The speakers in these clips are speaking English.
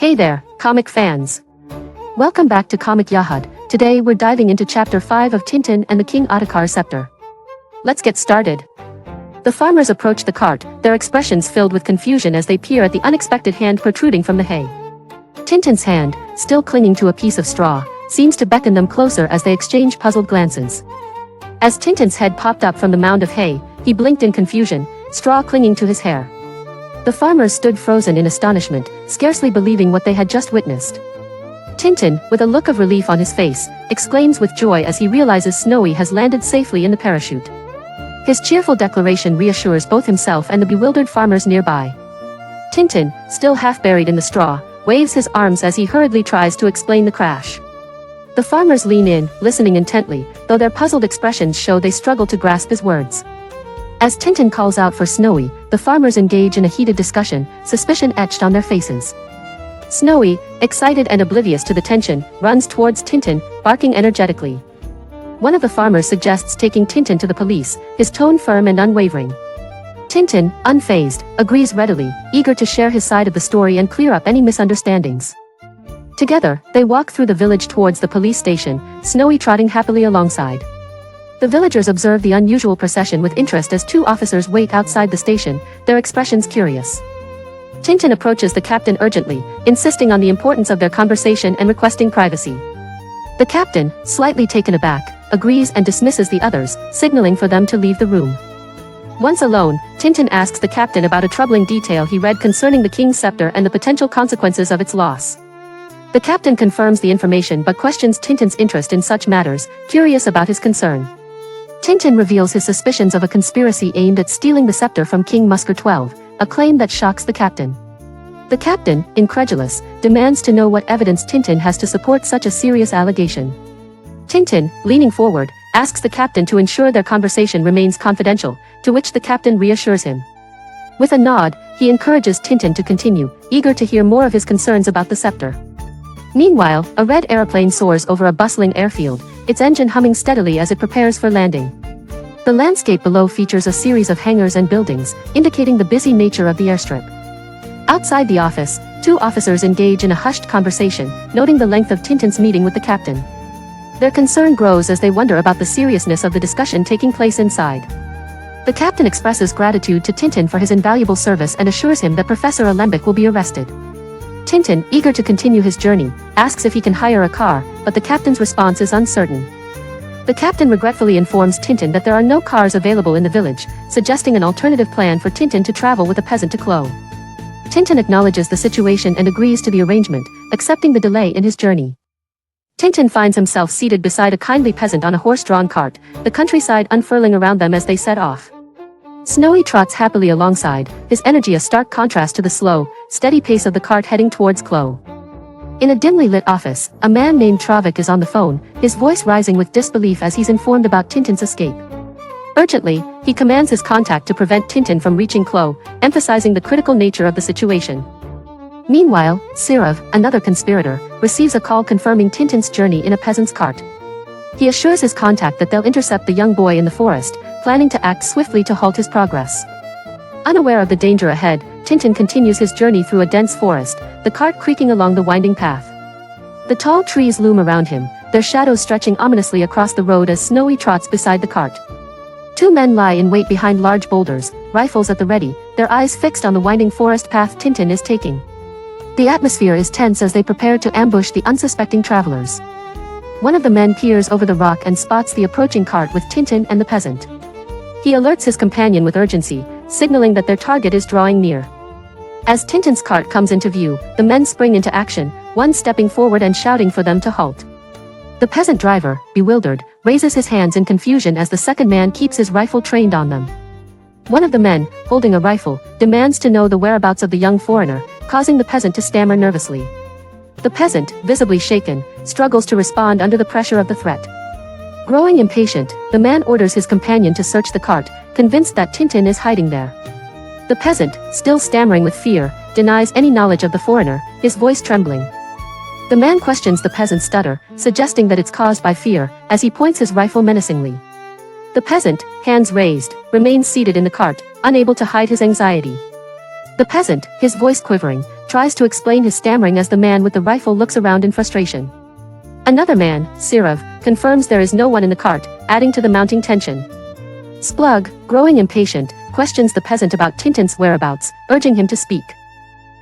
Hey there, comic fans! Welcome back to Comic Yahud. Today we're diving into Chapter 5 of Tintin and the King Ottokar Sceptre. Let's get started. The farmers approach the cart, their expressions filled with confusion as they peer at the unexpected hand protruding from the hay. Tintin's hand, still clinging to a piece of straw, seems to beckon them closer as they exchange puzzled glances. As Tintin's head popped up from the mound of hay, he blinked in confusion, straw clinging to his hair. The farmers stood frozen in astonishment, scarcely believing what they had just witnessed. Tintin, with a look of relief on his face, exclaims with joy as he realizes Snowy has landed safely in the parachute. His cheerful declaration reassures both himself and the bewildered farmers nearby. Tintin, still half buried in the straw, waves his arms as he hurriedly tries to explain the crash. The farmers lean in, listening intently, though their puzzled expressions show they struggle to grasp his words. As Tintin calls out for Snowy, the farmers engage in a heated discussion, suspicion etched on their faces. Snowy, excited and oblivious to the tension, runs towards Tintin, barking energetically. One of the farmers suggests taking Tintin to the police, his tone firm and unwavering. Tintin, unfazed, agrees readily, eager to share his side of the story and clear up any misunderstandings. Together, they walk through the village towards the police station, Snowy trotting happily alongside. The villagers observe the unusual procession with interest as two officers wait outside the station, their expressions curious. Tintin approaches the captain urgently, insisting on the importance of their conversation and requesting privacy. The captain, slightly taken aback, agrees and dismisses the others, signaling for them to leave the room. Once alone, Tintin asks the captain about a troubling detail he read concerning the king's scepter and the potential consequences of its loss. The captain confirms the information but questions Tintin's interest in such matters, curious about his concern. Tintin reveals his suspicions of a conspiracy aimed at stealing the scepter from King Musker XII, a claim that shocks the captain. The captain, incredulous, demands to know what evidence Tintin has to support such a serious allegation. Tintin, leaning forward, asks the captain to ensure their conversation remains confidential, to which the captain reassures him. With a nod, he encourages Tintin to continue, eager to hear more of his concerns about the scepter. Meanwhile, a red aeroplane soars over a bustling airfield, its engine humming steadily as it prepares for landing. The landscape below features a series of hangars and buildings, indicating the busy nature of the airstrip. Outside the office, two officers engage in a hushed conversation, noting the length of Tintin's meeting with the captain. Their concern grows as they wonder about the seriousness of the discussion taking place inside. The captain expresses gratitude to Tintin for his invaluable service and assures him that Professor Alembic will be arrested. Tintin, eager to continue his journey, asks if he can hire a car, but the captain's response is uncertain. The captain regretfully informs Tintin that there are no cars available in the village, suggesting an alternative plan for Tintin to travel with a peasant to Klow. Tintin acknowledges the situation and agrees to the arrangement, accepting the delay in his journey. Tintin finds himself seated beside a kindly peasant on a horse-drawn cart, the countryside unfurling around them as they set off. Snowy trots happily alongside, his energy a stark contrast to the slow, steady pace of the cart heading towards Klow. In a dimly lit office, a man named Travik is on the phone, his voice rising with disbelief as he's informed about Tintin's escape. Urgently, he commands his contact to prevent Tintin from reaching Klow, emphasizing the critical nature of the situation. Meanwhile, Sirav, another conspirator, receives a call confirming Tintin's journey in a peasant's cart. He assures his contact that they'll intercept the young boy in the forest, planning to act swiftly to halt his progress. Unaware of the danger ahead, Tintin continues his journey through a dense forest, the cart creaking along the winding path. The tall trees loom around him, their shadows stretching ominously across the road as Snowy trots beside the cart. Two men lie in wait behind large boulders, rifles at the ready, their eyes fixed on the winding forest path Tintin is taking. The atmosphere is tense as they prepare to ambush the unsuspecting travelers. One of the men peers over the rock and spots the approaching cart with Tintin and the peasant. He alerts his companion with urgency, signaling that their target is drawing near. As Tintin's cart comes into view, the men spring into action, one stepping forward and shouting for them to halt. The peasant driver, bewildered, raises his hands in confusion as the second man keeps his rifle trained on them. One of the men, holding a rifle, demands to know the whereabouts of the young foreigner, causing the peasant to stammer nervously. The peasant, visibly shaken, struggles to respond under the pressure of the threat. Growing impatient, the man orders his companion to search the cart, convinced that Tintin is hiding there. The peasant, still stammering with fear, denies any knowledge of the foreigner, his voice trembling. The man questions the peasant's stutter, suggesting that it's caused by fear, as he points his rifle menacingly. The peasant, hands raised, remains seated in the cart, unable to hide his anxiety. The peasant, his voice quivering, tries to explain his stammering as the man with the rifle looks around in frustration. Another man, Sirav, confirms there is no one in the cart, adding to the mounting tension. Splug, growing impatient, questions the peasant about Tintin's whereabouts, urging him to speak.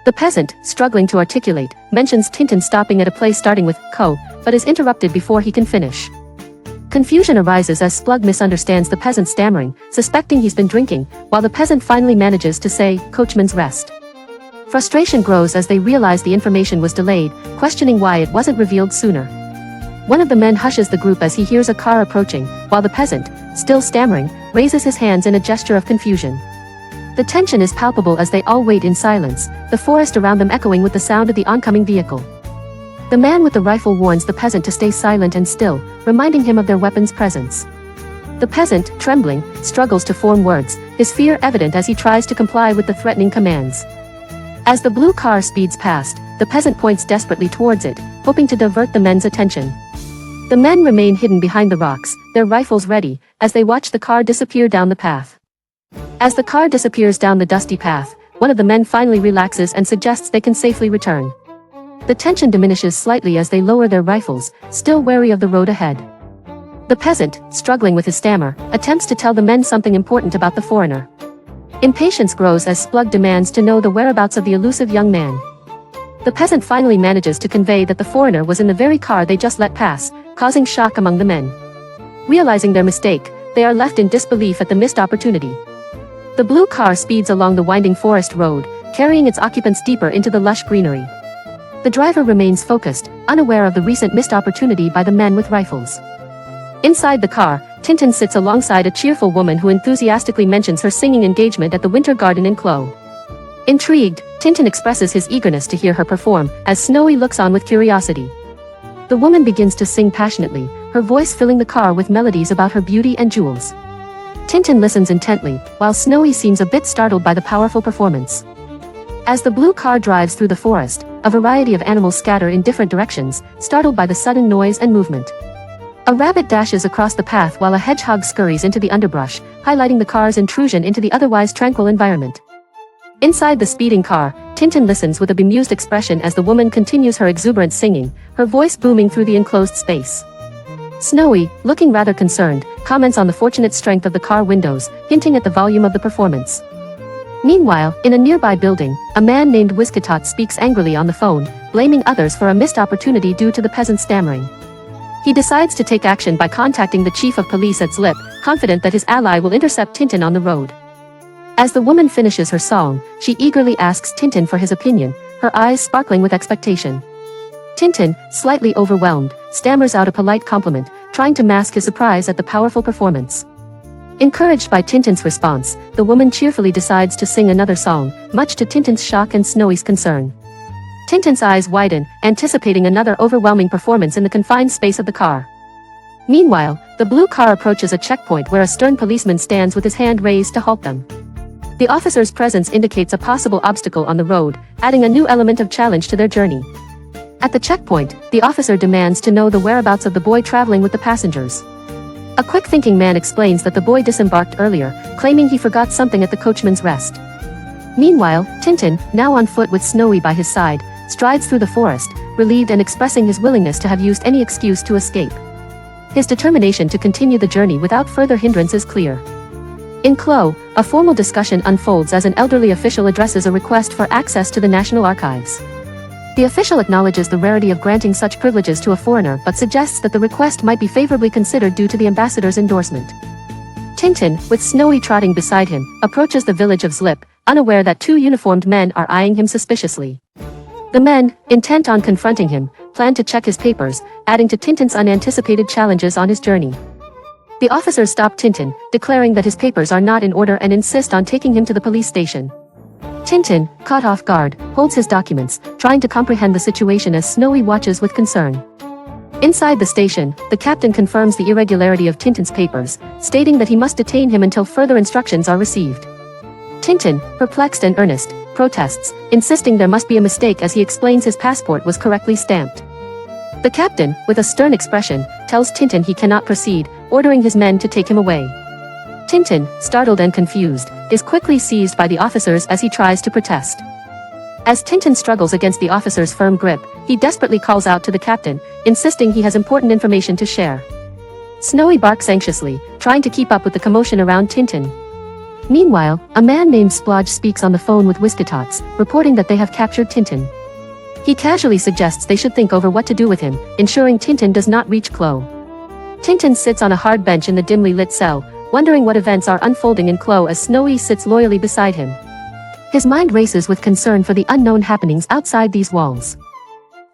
The peasant, struggling to articulate, mentions Tintin stopping at a place starting with ko, but is interrupted before he can finish. Confusion arises as Splug misunderstands the peasant's stammering, suspecting he's been drinking, while the peasant finally manages to say, "Coachman's rest." Frustration grows as they realize the information was delayed, questioning why it wasn't revealed sooner. One of the men hushes the group as he hears a car approaching, while the peasant, still stammering, raises his hands in a gesture of confusion. The tension is palpable as they all wait in silence, the forest around them echoing with the sound of the oncoming vehicle. The man with the rifle warns the peasant to stay silent and still, reminding him of their weapon's presence. The peasant, trembling, struggles to form words, his fear evident as he tries to comply with the threatening commands. As the blue car speeds past, the peasant points desperately towards it, hoping to divert the men's attention. The men remain hidden behind the rocks, their rifles ready, as they watch the car disappear down the path. As the car disappears down the dusty path, one of the men finally relaxes and suggests they can safely return. The tension diminishes slightly as they lower their rifles, still wary of the road ahead. The peasant, struggling with his stammer, attempts to tell the men something important about the foreigner. Impatience grows as Splug demands to know the whereabouts of the elusive young man. The peasant finally manages to convey that the foreigner was in the very car they just let pass, causing shock among the men. Realizing their mistake, they are left in disbelief at the missed opportunity. The blue car speeds along the winding forest road, carrying its occupants deeper into the lush greenery. The driver remains focused, unaware of the recent missed opportunity by the men with rifles. Inside the car, Tintin sits alongside a cheerful woman who enthusiastically mentions her singing engagement at the Winter Garden in Klow. Intrigued, Tintin expresses his eagerness to hear her perform, as Snowy looks on with curiosity. The woman begins to sing passionately, her voice filling the car with melodies about her beauty and jewels. Tintin listens intently, while Snowy seems a bit startled by the powerful performance. As the blue car drives through the forest, a variety of animals scatter in different directions, startled by the sudden noise and movement. A rabbit dashes across the path while a hedgehog scurries into the underbrush, highlighting the car's intrusion into the otherwise tranquil environment. Inside the speeding car, Tintin listens with a bemused expression as the woman continues her exuberant singing, her voice booming through the enclosed space. Snowy, looking rather concerned, comments on the fortunate strength of the car windows, hinting at the volume of the performance. Meanwhile, in a nearby building, a man named Whiskatot speaks angrily on the phone, blaming others for a missed opportunity due to the peasant's stammering. He decides to take action by contacting the chief of police at Zlip, confident that his ally will intercept Tintin on the road. As the woman finishes her song, she eagerly asks Tintin for his opinion, her eyes sparkling with expectation. Tintin, slightly overwhelmed, stammers out a polite compliment, trying to mask his surprise at the powerful performance. Encouraged by Tintin's response, the woman cheerfully decides to sing another song, much to Tintin's shock and Snowy's concern. Tintin's eyes widen, anticipating another overwhelming performance in the confined space of the car. Meanwhile, the blue car approaches a checkpoint where a stern policeman stands with his hand raised to halt them. The officer's presence indicates a possible obstacle on the road, adding a new element of challenge to their journey. At the checkpoint, the officer demands to know the whereabouts of the boy traveling with the passengers. A quick-thinking man explains that the boy disembarked earlier, claiming he forgot something at the coachman's rest. Meanwhile, Tintin, now on foot with Snowy by his side, strides through the forest, relieved and expressing his willingness to have used any excuse to escape. His determination to continue the journey without further hindrance is clear. In Klow, a formal discussion unfolds as an elderly official addresses a request for access to the National Archives. The official acknowledges the rarity of granting such privileges to a foreigner but suggests that the request might be favorably considered due to the ambassador's endorsement. Tintin, with Snowy trotting beside him, approaches the village of Zlip, unaware that two uniformed men are eyeing him suspiciously. The men, intent on confronting him, plan to check his papers, adding to Tintin's unanticipated challenges on his journey. The officers stop Tintin, declaring that his papers are not in order and insist on taking him to the police station. Tintin, caught off guard, holds his documents, trying to comprehend the situation as Snowy watches with concern. Inside the station, the captain confirms the irregularity of Tintin's papers, stating that he must detain him until further instructions are received. Tintin, perplexed and earnest, protests, insisting there must be a mistake as he explains his passport was correctly stamped. The captain, with a stern expression, tells Tintin he cannot proceed, ordering his men to take him away. Tintin, startled and confused, is quickly seized by the officers as he tries to protest. As Tintin struggles against the officer's firm grip, he desperately calls out to the captain, insisting he has important information to share. Snowy barks anxiously, trying to keep up with the commotion around Tintin. Meanwhile, a man named Splodge speaks on the phone with Whiskatots, reporting that they have captured Tintin. He casually suggests they should think over what to do with him, ensuring Tintin does not reach Klow. Tintin sits on a hard bench in the dimly lit cell, wondering what events are unfolding in Klow as Snowy sits loyally beside him. His mind races with concern for the unknown happenings outside these walls.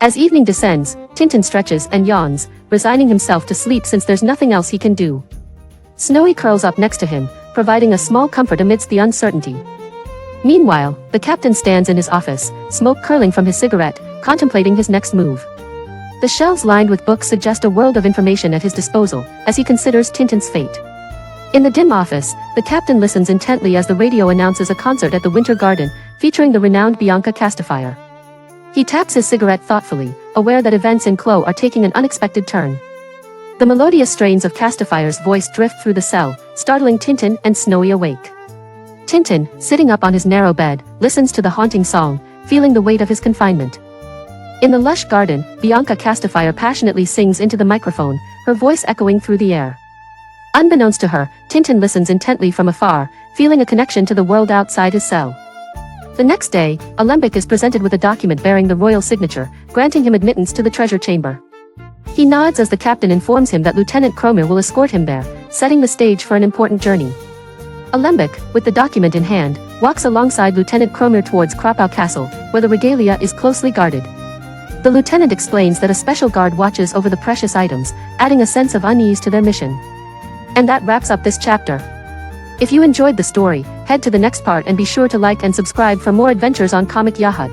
As evening descends, Tintin stretches and yawns, resigning himself to sleep since there's nothing else he can do. Snowy curls up next to him, providing a small comfort amidst the uncertainty. Meanwhile, the captain stands in his office, smoke curling from his cigarette, contemplating his next move. The shelves lined with books suggest a world of information at his disposal, as he considers Tintin's fate. In the dim office, the captain listens intently as the radio announces a concert at the Winter Garden, featuring the renowned Bianca Castifier. He taps his cigarette thoughtfully, aware that events in Klow are taking an unexpected turn. The melodious strains of Castifier's voice drift through the cell, startling Tintin and Snowy awake. Tintin, sitting up on his narrow bed, listens to the haunting song, feeling the weight of his confinement. In the lush garden, Bianca Castifier passionately sings into the microphone, her voice echoing through the air. Unbeknownst to her, Tintin listens intently from afar, feeling a connection to the world outside his cell. The next day, Alembic is presented with a document bearing the royal signature, granting him admittance to the treasure chamber. He nods as the captain informs him that Lieutenant Cromer will escort him there, setting the stage for an important journey. Alembic, with the document in hand, walks alongside Lieutenant Cromer towards Krapow Castle, where the regalia is closely guarded. The lieutenant explains that a special guard watches over the precious items, adding a sense of unease to their mission. And that wraps up this chapter. If you enjoyed the story, head to the next part and be sure to like and subscribe for more adventures on Comic Yahud.